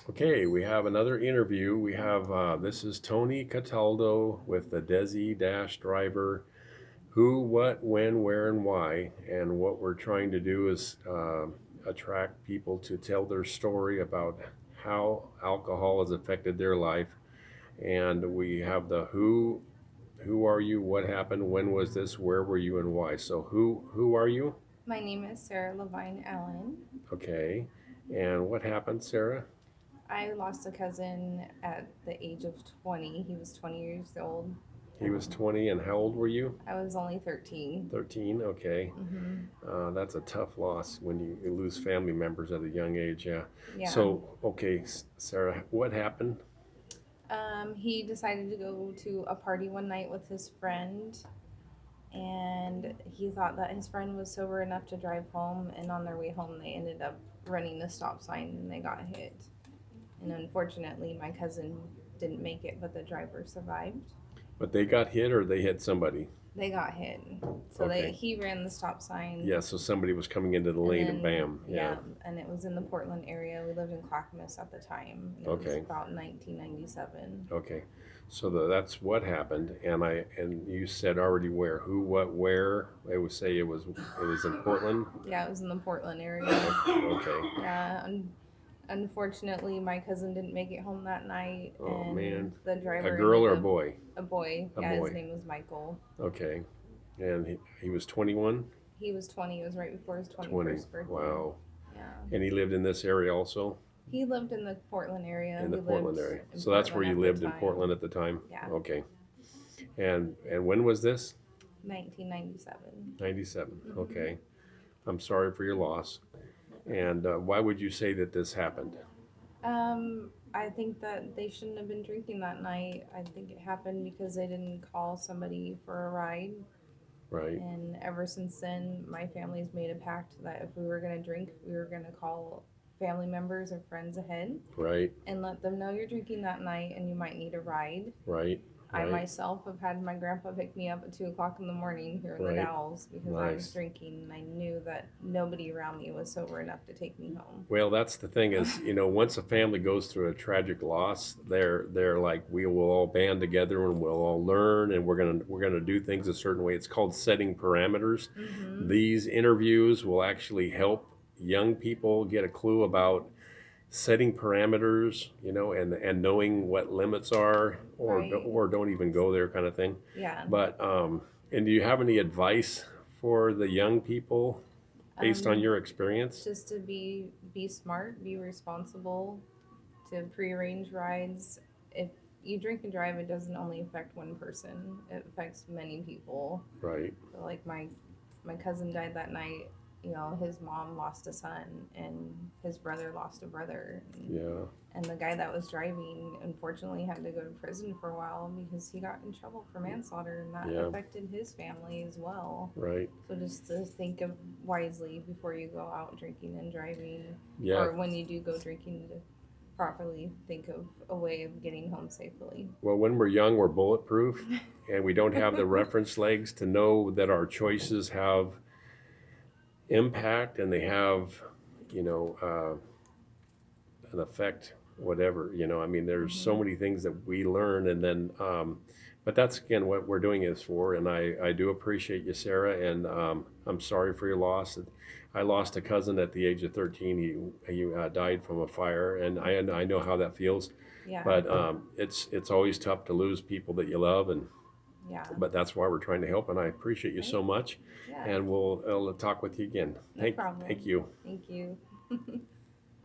Okay, we have another interview. We have this is Tony Cataldo with the Desi-Drvr. Who, what, when, where, and why. And what we're trying to do is attract people to tell their story about how alcohol has affected their life. And we have the who are you, what happened, when was this, where were you, and why. So who are you? My name is Sarah Levine Allen. Okay, and what happened, Sarah? I lost a cousin at the age of 20. He was 20 years old. He was 20, and how old were you? I was only 13. 13, okay. Hmm. That's a tough loss when you lose family members at a young age, yeah. Yeah. So, okay, Sarah, what happened? He decided to go to a party one night with his friend, and he thought that his friend was sober enough to drive home. And on their way home, they ended up running the stop sign and they got hit. And unfortunately, my cousin didn't make it, but the driver survived. But they got hit or they hit somebody? They got hit. So Okay. he ran the stop sign. Yeah, so somebody was coming into the And lane and then, bam, yeah. yeah, and it was in the Portland area. We lived in Clackamas at the time. And it was Okay, about 1997. okay. So that's what happened, and you said already where, who, what, where. I would say it was in Portland. Yeah, it was in the Portland area. Okay. Yeah, unfortunately, my cousin didn't make it home that night, Oh man, and the a driver girl ended or a up boy? a boy. A Yeah, his boy. name was Michael. Okay, and he was 21. He was 20. It was right before his 20. 21st birthday. Wow. Yeah. And he lived in this area also, He lived in the Portland area. in the We lived Portland area. in So that's where Portland you at the lived in time. Portland at the time. Yeah, Okay. And when was this? 1997. 97. Hmm. Okay. I'm sorry for your loss. And why would you say that this happened? I think that they shouldn't have been drinking that night. I think it happened because they didn't call somebody for a ride. Right. And ever since then, my family's made a pact that if we were going to drink, we were going to call family members or friends ahead Right. and let them know you're drinking that night and you might need a ride. Right. I Right. myself have had my grandpa pick me up at 2 o'clock in the morning here in the Right. Dalles because I was Nice. drinking and I knew that nobody around me was sober enough to take me home. Well, that's the thing is, once a family goes through a tragic loss, they're like we will all band together and we'll all learn and we're gonna do things a certain way. It's called setting parameters. Mm-hmm. These interviews will actually help young people get a clue about setting parameters, and knowing what limits are, Right. or don't even go there, kind of thing. Yeah. But and do you have any advice for the young people based on Um, your experience? just to be smart, be responsible, to prearrange rides. If you drink and drive, it doesn't only affect one person; it affects many people. Right. So like my cousin died that night. You know, his mom lost a son, and his brother lost a brother. Yeah. And the guy that was driving, unfortunately, had to go to prison for a while because he got in trouble for manslaughter, and that Yeah. affected his family as well. Right. So just to think of wisely before you go out drinking and driving, Yeah. or when you do go drinking, to properly think of a way of getting home safely. Well, when we're young, we're bulletproof, and we don't have the reference legs to know that our choices have impact and they have, you know, an effect, whatever. I mean, there's so Hmm. many things that we learn, and then, but that's again what we're doing this for. And I do appreciate you, Sarah, and I'm sorry for your loss. I lost a cousin at the age of 13. He died from a fire, and I know how that feels. Yeah, But it's always tough to lose people that you love, and yeah. but that's why we're trying to help. And I appreciate you so Right? much, Yeah, and we'll talk with you again. no Thank problem. you. Thank you.